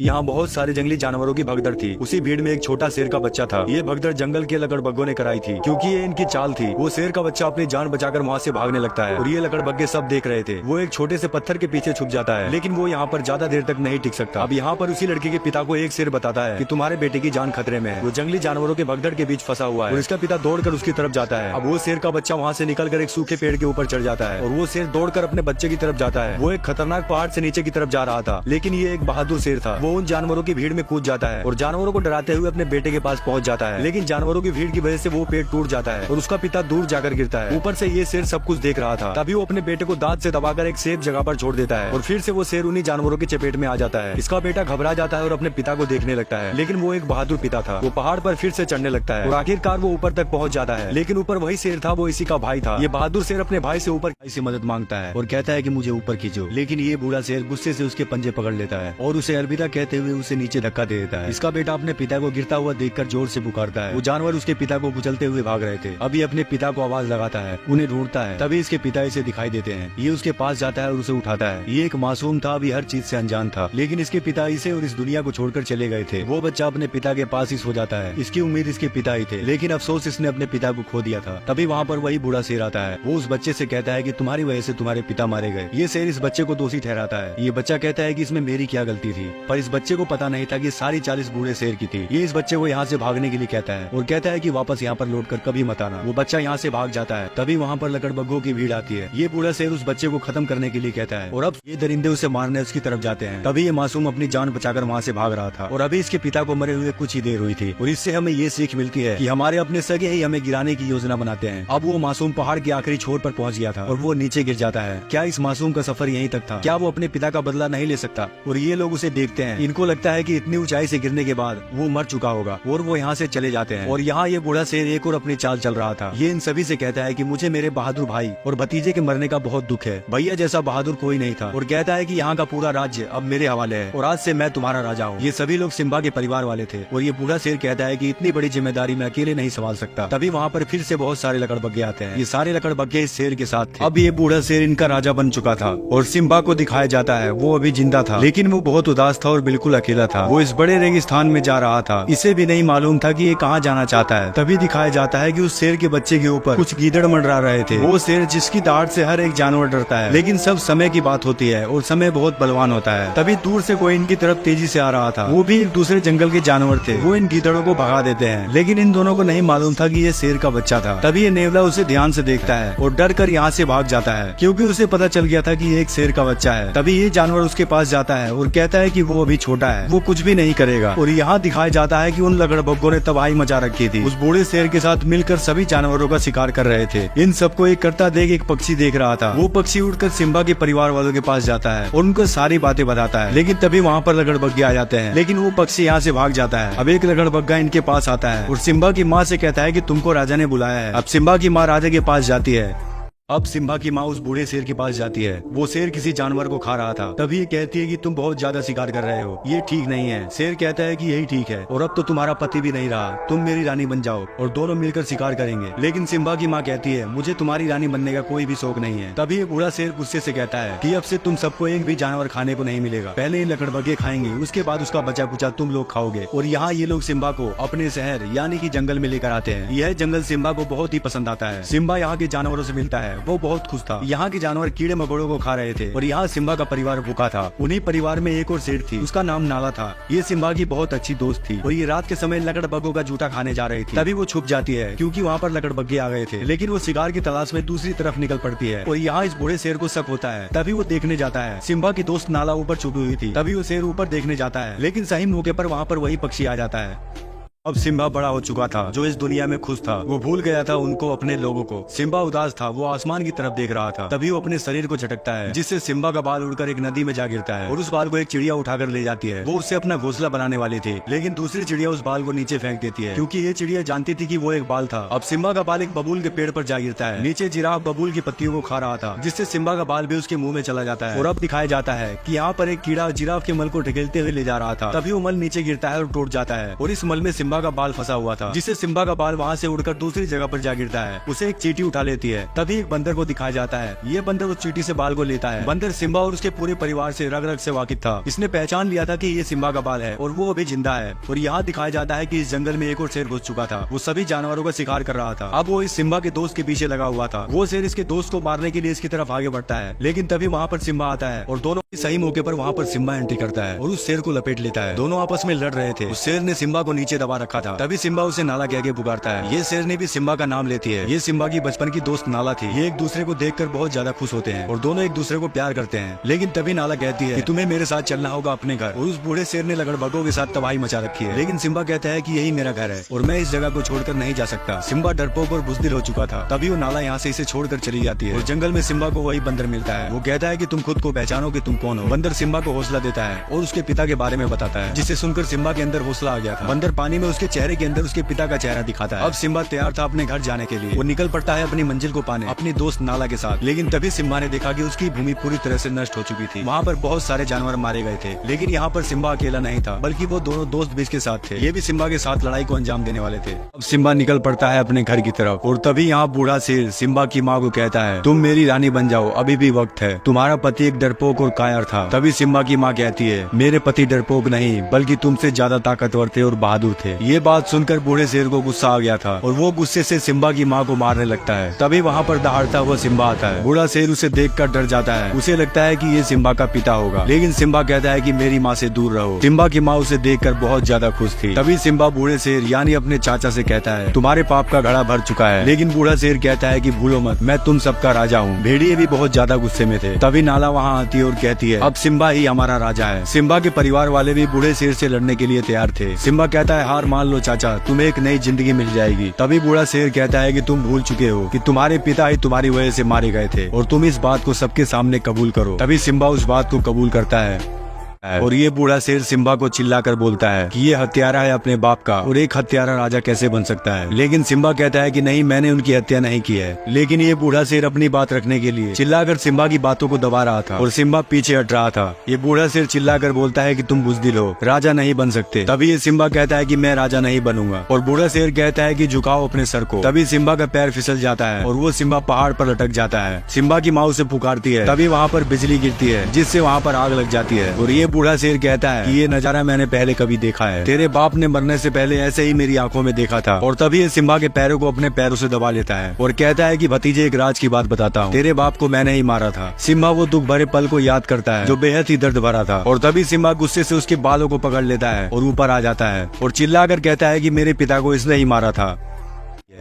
यहाँ बहुत सारे जंगली जानवरों की भगदड़ थी। उसी भीड़ में एक छोटा शेर का बच्चा था। ये भगदड़ जंगल के लकड़बग्गों ने कराई थी, क्योंकि ये इनकी चाल थी। वो शेर का बच्चा अपनी जान बचाकर वहाँ से भागने लगता है और ये लकड़बग्गे सब देख रहे थे। वो एक छोटे से पत्थर के पीछे छुप जाता है, लेकिन वो यहाँ पर ज्यादा देर तक नहीं टिक सकता। अब यहाँ पर उसी लड़की के पिता को एक शेर बताता है कि तुम्हारे बेटे की जान खतरे में है। वो जंगली जानवरों के भगदड़ के बीच फंसा हुआ है और इसका पिता दौड़कर उसकी तरफ जाता है। अब वो शेर का बच्चा वहाँ से निकलकर एक सूखे पेड़ के ऊपर चढ़ जाता है और वो शेर दौड़कर अपने बच्चे की तरफ जाता है। वो एक खतरनाक पहाड़ से नीचे की तरफ जा रहा था, लेकिन ये एक बहादुर शेर था। वो उन जानवरों की भीड़ में कूद जाता है और जानवरों को डराते हुए अपने बेटे के पास पहुंच जाता है, लेकिन जानवरों की भीड़ की वजह से वो पेड़ टूट जाता है और उसका पिता दूर जाकर गिरता है। ऊपर से ये शेर सब कुछ देख रहा था। तभी वो अपने बेटे को दांत से दबाकर एक सेफ जगह पर छोड़ देता है और फिर से वो शेर उन्हीं जानवरों की चपेट में आ जाता है। इसका बेटा घबरा जाता है और अपने पिता को देखने लगता है, लेकिन वो एक बहादुर पिता था। वो पहाड़ पर फिर से चढ़ने लगता है और आखिरकार वो ऊपर तक पहुंच जाता है, लेकिन ऊपर वही शेर था, वो इसी का भाई था। ये बहादुर शेर अपने भाई से ऊपर से मदद मांगता है और कहता है कि मुझे ऊपर खींचो, लेकिन ये बूढ़ा शेर गुस्से से उसके पंजे पकड़ लेता है और उसे अलविदा कहते हुए उसे नीचे धक्का दे देता है। इसका बेटा अपने पिता को गिरता हुआ देखकर जोर से पुकारता है। वो जानवर उसके पिता को कुचलते हुए भाग रहे थे। अभी अपने पिता को आवाज लगाता है, उन्हें ढूंढता है। तभी इसके पिता इसे दिखाई देते हैं। ये उसके पास जाता है और उसे उठाता है। ये एक मासूम था, अभी हर चीज से अनजान था, लेकिन इसके पिता इसे और इस दुनिया को छोड़कर चले गए थे। वो बच्चा अपने पिता के पास ही सो जाता है। इसकी उम्मीद इसके पिता ही थे, लेकिन अफसोस इसने अपने पिता को खो दिया था। तभी वहाँ पर वही बूढ़ा शेर आता है। वो उस बच्चे से कहता है कि तुम्हारी वजह से तुम्हारे पिता मारे गए। ये शेर इस बच्चे को दोषी ठहराता है। ये बच्चा कहता है कि इसमें मेरी क्या गलती थी, पर इस बच्चे को पता नहीं था कि सारी 40 बूढ़े शेर की थी। ये इस बच्चे को यहाँ से भागने के लिए कहता है और कहता है कि वापस यहाँ पर लौटकर कभी मत आना। वो बच्चा यहाँ से भाग जाता है। तभी वहाँ पर लकड़बग्गों की भीड़ आती है। ये बूढ़ा शेर उस बच्चे को खत्म करने के लिए कहता है और अब ये दरिंदे उसे मारने उसकी तरफ जाते हैं। तभी ये मासूम अपनी जान बचाकर वहाँ से भाग रहा था और अभी इसके पिता को मरे हुए कुछ ही देर हुई थी। और इससे हमें ये सीख मिलती है कि हमारे अपने सगे ही हमें गिराने की योजना बनाते हैं। अब वो मासूम पहाड़ के आखिरी छोर पर पहुँच गया था और वो नीचे गिर जाता है। क्या इस मासूम का सफर यहीं तक था? क्या वो अपने पिता का बदला नहीं ले सकता? और ये लोग उसे देखते हैं। इनको लगता है कि इतनी ऊंचाई से गिरने के बाद वो मर चुका होगा और वो यहाँ से चले जाते हैं। और यहाँ ये बूढ़ा शेर एक और अपनी चाल चल रहा था। ये इन सभी से कहता है कि मुझे मेरे बहादुर भाई और भतीजे के मरने का बहुत दुख है। भैया जैसा बहादुर कोई नहीं था। और कहता है कि यहाँ का पूरा राज्य अब मेरे हवाले है और आज से मैं तुम्हारा राजा हूँ। ये सभी लोग सिम्बा के परिवार वाले थे और ये बूढ़ा शेर कहता है कि इतनी बड़ी जिम्मेदारी मैं अकेले नहीं संभाल सकता। तभी वहाँ पर फिर से बहुत सारे लकड़बग्गे आते हैं। ये सारे लकड़बग्गे इस शेर के साथ थे। अब ये बूढ़ा शेर इनका राजा बन चुका था और सिम्बा को दिखाया जाता है वो अभी जिंदा था, लेकिन वो बहुत उदास था और बिल्कुल अकेला था। वो इस बड़े रेगिस्तान में जा रहा था। इसे भी नहीं मालूम था कि ये कहाँ जाना चाहता है। तभी दिखाया जाता है कि उस शेर के बच्चे के ऊपर कुछ गीदड़ मंडरा रहे थे। वो शेर जिसकी दाढ़ से हर एक जानवर डरता है, लेकिन सब समय की बात होती है और समय बहुत बलवान होता है। तभी दूर से कोई इनकी तरफ तेजी से आ रहा था। वो भी एक दूसरे जंगल के जानवर थे। वो इन गीदड़ों को भगा देते हैं, लेकिन इन दोनों को नहीं मालूम था कि ये शेर का बच्चा था। तभी ये नेवला उसे ध्यान से देखता है और डर कर यहाँ से भाग जाता है, क्योंकि उसे पता चल गया था कि ये एक शेर का बच्चा है। तभी ये जानवर उसके पास जाता है और कहता है कि वो अभी छोटा है, वो कुछ भी नहीं करेगा। और यहाँ दिखाया जाता है कि उन लकड़बग्गों ने तबाही मचा रखी थी। उस बूढ़े शेर के साथ मिलकर सभी जानवरों का शिकार कर रहे थे। इन सबको एक करता देख एक पक्षी देख रहा था। वो पक्षी उड़कर सिम्बा के परिवार वालों के पास जाता है और उनको सारी बातें बताता है, लेकिन तभी वहाँ पर लकड़बग्गे आ जाते हैं, लेकिन वो पक्षी यहाँ से भाग जाता है। अब एक लकड़बग्गा इनके पास आता है और सिम्बा की माँ से कहता है कि तुमको राजा ने बुलाया है। अब सिम्बा की माँ राजा के पास जाती है। अब सिम्बा की माँ उस बूढ़े शेर के पास जाती है। वो शेर किसी जानवर को खा रहा था। तभी ये कहती है कि तुम बहुत ज्यादा शिकार कर रहे हो, ये ठीक नहीं है। शेर कहता है कि यही ठीक है और अब तो तुम्हारा पति भी नहीं रहा, तुम मेरी रानी बन जाओ और दोनों मिलकर शिकार करेंगे। लेकिन सिम्बा की माँ कहती है मुझे तुम्हारी रानी बनने का कोई भी शौक नहीं है। तभी ये बूढ़ा शेर गुस्से से कहता है कि अब से तुम सबको एक भी जानवर खाने को नहीं मिलेगा। पहले ये लकड़बग्गे खाएंगे, उसके बाद उसका बचा कुचा तुम लोग खाओगे। और यहाँ ये लोग सिम्बा को अपने शहर यानी कि जंगल में लेकर आते हैं। यह जंगल सिम्बा को बहुत ही पसंद आता है। सिम्बा यहाँ के जानवरों से मिलता है, वो बहुत खुश था। यहाँ के जानवर कीड़े मकोड़ों को खा रहे थे और यहाँ सिम्बा का परिवार भूखा था। उन्हीं परिवार में एक और शेर थी, उसका नाम नाला था। ये सिम्बा की बहुत अच्छी दोस्त थी और ये रात के समय लकड़बग्गों का जूठा खाने जा रही थी। तभी वो छुप जाती है, क्योंकि वहाँ पर लकड़बग्गे आ गए थे, लेकिन वो शिकार की तलाश में दूसरी तरफ निकल पड़ती है और यहाँ इस बूढ़े शेर को शक होता है। तभी वो देखने जाता है। सिम्बा की दोस्त नाला ऊपर छुपी हुई थी। तभी वो शेर ऊपर देखने जाता है, लेकिन सही मौके पर वहाँ पर वही पक्षी आ जाता है। अब सिम्बा बड़ा हो चुका था, जो इस दुनिया में खुश था। वो भूल गया था उनको, अपने लोगों को। सिम्बा उदास था, वो आसमान की तरफ देख रहा था। तभी वो अपने शरीर को झटकता है, जिससे सिम्बा का बाल उड़कर एक नदी में जा गिरता है और उस बाल को एक चिड़िया उठाकर ले जाती है। वो उससे अपना घोंसला बनाने वाली थी, लेकिन दूसरी चिड़िया उस बाल को नीचे फेंक देती है, क्योंकि ये चिड़िया जानती थी कि वो एक बाल था। अब सिम्बा का बाल एक बबूल के पेड़ पर जा गिरता है। नीचे जिराफ बबूल की पत्तियों को खा रहा था, जिससे सिम्बा का बाल भी उसके मुंह में चला जाता है। और अब दिखाया जाता है कि यहाँ पर एक कीड़ा जिराफ के मल को ढकेलते हुए ले जा रहा था। तभी वो मल नीचे गिरता है और टूट जाता है और इस मल में सिम्बा सिम्बा का बाल फंसा हुआ था, जिससे सिम्बा का बाल वहाँ से उड़कर दूसरी जगह पर जा गिरता है। उसे एक चींटी उठा लेती है। तभी एक बंदर को दिखाया जाता है। ये बंदर उस चींटी से बाल को लेता है। बंदर सिम्बा और उसके पूरे परिवार से रग रग से वाकिफ था। इसने पहचान लिया था कि ये सिम्बा का बाल है और वो अभी जिंदा है। और यहाँ दिखाया जाता है कि इस जंगल में एक और शेर घुस चुका था। वो सभी जानवरों का शिकार कर रहा था। अब वो इस सिम्बा के दोस्त के पीछे लगा हुआ था। वो शेर इसके दोस्त को मारने के लिए इसकी तरफ आगे बढ़ता है, लेकिन तभी वहाँ पर सिम्बा आता है और दोनों सही मौके पर वहाँ पर सिम्बा एंट्री करता है और उस शेर को लपेट लेता है। दोनों आपस में लड़ रहे थे। उस शेर ने सिम्बा को नीचे दबा रखा था। तभी सिम्बा उसे नाला कह के पुकारता है। ये शेर ने भी सिम्बा का नाम लेती है। ये सिम्बा की बचपन की दोस्त नाला थी। ये एक दूसरे को देखकर बहुत ज्यादा खुश होते हैं और दोनों एक दूसरे को प्यार करते हैं। लेकिन तभी नाला कहती है कि तुम्हें मेरे साथ चलना होगा अपने घर। और उस बूढ़े शेर ने लगड़बगों के साथ तबाही मचा रखी है, लेकिन सिम्बा कहता है कि यही मेरा घर है और मैं इस जगह को छोड़कर नहीं जा सकता। सिम्बा डरपोक और बुज़दिल हो चुका था। तभी वो नाला यहाँ से इसे छोड़कर चली जाती है और जंगल में सिम्बा को वही बंदर मिलता है। वो कहता है कि तुम खुद को पहचानो कि तुम कौन हो। बंदर सिम्बा को हौसला देता है और उसके पिता के बारे में बताता है, जिसे सुनकर सिम्बा के अंदर हौसला आ गया था। बंदर पानी में उसके चेहरे के अंदर उसके पिता का चेहरा दिखाता है। अब सिम्बा तैयार था अपने घर जाने के लिए। वो निकल पड़ता है अपनी मंजिल को पाने अपनी दोस्त नाला के साथ। लेकिन तभी सिम्बा ने देखा कि उसकी भूमि पूरी तरह से नष्ट हो चुकी थी। वहाँ पर बहुत सारे जानवर मारे गए थे, लेकिन यहाँ पर सिम्बा अकेला नहीं था, बल्कि वो दोनों दोस्त भी इसके साथ थे। ये भी सिम्बा के साथ लड़ाई को अंजाम देने वाले थे। अब सिम्बा निकल पड़ता है अपने घर की तरफ और तभी यहाँ बूढ़ा शेर सिम्बा की माँ को कहता है, तुम मेरी रानी बन जाओ, अभी भी वक्त है। तुम्हारा पति एक डरपोक और कायर था। तभी सिम्बा की माँ कहती है, मेरे पति डरपोक नहीं बल्कि तुमसे ज्यादा ताकतवर थे और बहादुर थे। ये बात सुनकर बूढ़े शेर को गुस्सा आ गया था और वो गुस्से से सिम्बा की माँ को मारने लगता है। तभी वहाँ पर दहाड़ता हुआ सिम्बा आता है। बूढ़ा शेर उसे देखकर डर जाता है। उसे लगता है कि ये सिम्बा का पिता होगा, लेकिन सिम्बा कहता है कि मेरी माँ से दूर रहो। सिम्बा की माँ उसे देखकर बहुत ज्यादा खुश थी। तभी सिम्बा बूढ़े शेर यानी अपने चाचा से कहता है, तुम्हारे पाप का घड़ा भर चुका है। लेकिन बूढ़ा शेर कहता है कि भूलो मत, मैं तुम सबका राजा हूँ। भेड़िए भी बहुत ज्यादा गुस्से में थे। तभी नाला वहाँ आती है और कहती है, अब सिम्बा ही हमारा राजा है। सिम्बा के परिवार वाले भी बूढ़े शेर से लड़ने के लिए तैयार थे। सिम्बा कहता है, हार मान लो चाचा, तुम्हें एक नई जिंदगी मिल जाएगी। तभी बूढ़ा शेर कहता है कि तुम भूल चुके हो कि तुम्हारे पिता ही तुम्हारी वजह से मारे गए थे और तुम इस बात को सबके सामने कबूल करो। तभी सिम्बा उस बात को कबूल करता है और ये बूढ़ा शेर सिम्बा को चिल्लाकर बोलता है कि ये हत्यारा है अपने बाप का और एक हत्यारा राजा कैसे बन सकता है। लेकिन सिम्बा कहता है कि नहीं, मैंने उनकी हत्या नहीं की है। लेकिन ये बूढ़ा शेर अपनी बात रखने के लिए चिल्लाकर सिम्बा की बातों को दबा रहा था और सिम्बा पीछे हट रहा था। ये बूढ़ा शेर चिल्लाकर बोलता है कि तुम बुज़दिल हो, राजा नहीं बन सकते। तभी ये सिम्बा कहता है कि मैं राजा नहीं बनूंगा और बूढ़ा शेर कहता है कि झुकाओ अपने सर को। तभी सिम्बा का पैर फिसल जाता है और वो सिम्बा पहाड़ पर लटक जाता है। सिम्बा की माँ उसे पुकारती है। तभी वहाँ पर बिजली गिरती है, जिससे वहाँ पर आग लग जाती है और ये बूढ़ा शेर कहता है कि ये नजारा मैंने पहले कभी देखा है। तेरे बाप ने मरने से पहले ऐसे ही मेरी आंखों में देखा था। और तभी ये सिम्बा के पैरों को अपने पैरों से दबा लेता है और कहता है कि भतीजे, एक राज की बात बताता हूँ, तेरे बाप को मैंने ही मारा था। सिम्बा वो दुख भरे पल को याद करता है जो बेहद ही दर्द भरा था और तभी सिम्बा गुस्से से उसके बालों को पकड़ लेता है और ऊपर आ जाता है और चिल्लाकर कहता है कि मेरे पिता को इसने ही मारा था।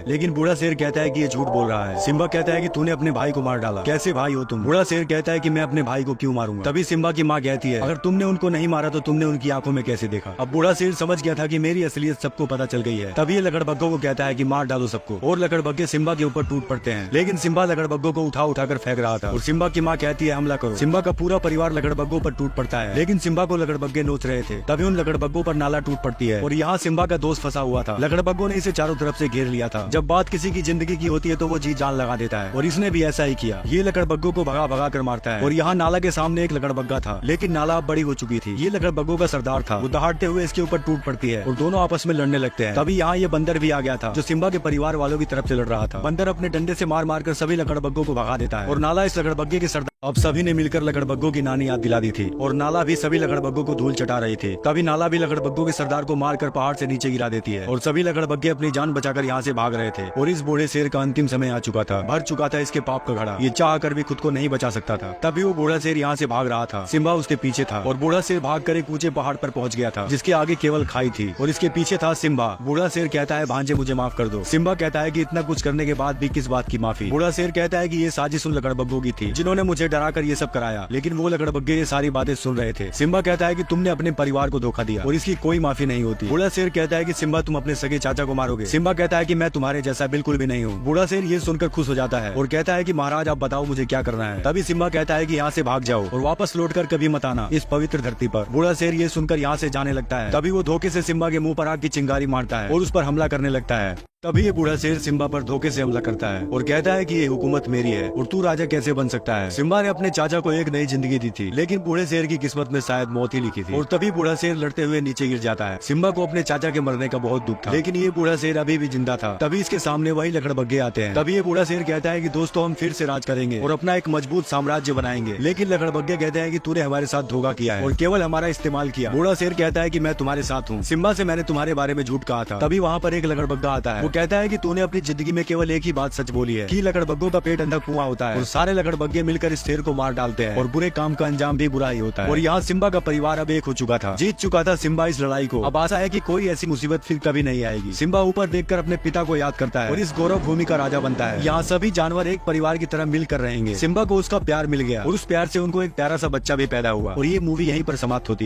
लेकिन बूढ़ा शेर कहता है कि ये झूठ बोल रहा है। सिम्बा कहता है कि तूने अपने भाई को मार डाला, कैसे भाई हो तुम? बूढ़ा शेर कहता है कि मैं अपने भाई को क्यों मारूंगा। तभी सिम्बा की माँ कहती है, अगर तुमने उनको नहीं मारा तो तुमने उनकी आंखों में कैसे देखा। अब बूढ़ा शेर समझ गया था कि मेरी असलियत सबको पता चल गई है। तभी ये लकड़बग्गों को कहता है कि मार डालो सबको और लकड़बग्गे सिम्बा के ऊपर टूट पड़ते हैं। लेकिन सिम्बा लकड़बग्गों को उठा उठाकर फेंक रहा था और सिम्बा की माँ कहती है, हमला करो। सिम्बा का पूरा परिवार लकड़बग्गों पर टूट पड़ता है, लेकिन सिम्बा को लकड़बग्गे नोच रहे थे। तभी उन लकड़बग्गों पर नाला टूट पड़ती है और यहाँ सिम्बा का दोस्त फंसा हुआ था। लकड़बग्गों ने इसे चारों तरफ से घेर लिया था। जब बात किसी की जिंदगी की होती है तो वो जी जान लगा देता है और इसने भी ऐसा ही किया। ये लकड़बग्गों को भगा भगा कर मारता है और यहाँ नाला के सामने एक लकड़बग्गा था, लेकिन नाला अब बड़ी हो चुकी थी। ये लकड़बग्गों का सरदार था। वो दहाड़ते हुए इसके ऊपर टूट पड़ती है और दोनों आपस में लड़ने लगते हैं। तभी यहाँ ये बंदर भी आ गया था जो सिम्बा के परिवार वालों की तरफ से लड़ रहा था। बंदर अपने डंडे से मार मार कर सभी लकड़बग्गों को भगा देता है और नाला इस लकड़बग्गे के सरदार। अब सभी ने मिलकर लकड़बग्गों की नानी याद दिला दी थी और नाला भी सभी लकड़बग्गों को धूल चटा रही थी। तभी नाला भी लकड़बग्गों के सरदार को मारकर पहाड़ से नीचे गिरा देती है और सभी लकड़बग्गे अपनी जान बचाकर यहाँ से भाग रहे थे और इस बूढ़े शेर का अंतिम समय आ चुका था। भर चुका था इसके पाप का घड़ा। ये चाह कर भी खुद को नहीं बचा सकता था। तभी वो बूढ़ा शेर यहाँ से भाग रहा था। सिम्बा उसके पीछे था और बूढ़ा शेर भाग कर एक ऊंचे पहाड़ पर पहुंच गया था, जिसके आगे केवल खाई थी और इसके पीछे था सिम्बा। बूढ़ा शेर कहता है, भांजे मुझे माफ कर दो। सिम्बा कहता है कि इतना कुछ करने के बाद भी किस बात की माफी। बूढ़ा शेर कहता है कि ये साजिश उन लकड़बग्गों की थी जिन्होंने मुझे डराकर ये सब कराया, लेकिन वो लकड़बग्गे ये सारी बातें सुन रहे थे। सिम्बा कहता है कि तुमने अपने परिवार को धोखा दिया और इसकी कोई माफी नहीं होती। बूढ़ा शेर कहता है कि सिम्बा, तुम अपने सगे चाचा को मारोगे। सिम्बा कहता है कि मैं तुम्हारे जैसा बिल्कुल भी नहीं हूँ। बूढ़ा शेर ये सुनकर खुश हो जाता है और कहता है कि महाराज आप बताओ मुझे क्या करना है। तभी सिम्बा कहता है कि यहाँ से भाग जाओ और वापस लौटकर कभी मत आना इस पवित्र धरती पर। बूढ़ा शेर ये सुनकर यहाँ से जाने लगता है। तभी वो धोखे से सिम्बा के मुंह पर आग की चिंगारी मारता है और उस पर हमला करने लगता है। तभी ये बूढ़ा शेर सिम्बा पर धोखे से हमला करता है और कहता है कि ये हुकूमत मेरी है और तू राजा कैसे बन सकता है। सिम्बा ने अपने चाचा को एक नई जिंदगी दी थी, लेकिन बूढ़े शेर की किस्मत में शायद मौत ही लिखी थी और तभी बूढ़ा शेर लड़ते हुए नीचे गिर जाता है। सिम्बा को अपने चाचा के मरने का बहुत दुख था, लेकिन ये बूढ़ा शेर अभी भी जिंदा था। तभी इसके सामने वही लकड़बग्गे आते हैं। तभी ये बूढ़ा शेर कहता है कि दोस्तों हम फिर से राज करेंगे और अपना एक मजबूत साम्राज्य बनाएंगे, लेकिन लकड़बग्गे कहते हैं कि तूने हमारे साथ धोखा किया है और केवल हमारा इस्तेमाल किया। बूढ़ा शेर कहता है कि मैं तुम्हारे साथ हूँ, सिम्बा से मैंने तुम्हारे बारे में झूठ कहा था। तभी वहाँ पर एक लकड़बग्गा आता है। वो कहता है कि तूने अपनी जिंदगी में केवल एक ही बात सच बोली है कि लकड़बग्गों का पेट अंदर कुआं होता है और सारे लकड़बग्गे मिलकर इस शेर को मार डालते हैं और बुरे काम का अंजाम भी बुरा ही होता है। और यहाँ सिम्बा का परिवार अब एक हो चुका था, जीत चुका था सिम्बा इस लड़ाई को। अब आशा है कि कोई ऐसी मुसीबत फिर कभी नहीं आएगी। सिम्बा ऊपर देखकर अपने पिता को याद करता है और इस गौरव भूमि का राजा बनता है। यहाँ सभी जानवर एक परिवार की तरह मिलकर रहेंगे। सिम्बा को उसका प्यार मिल गया और उस प्यार से उनको एक प्यारा सा बच्चा भी पैदा हुआ और ये मूवी यहीं पर समाप्त होती है।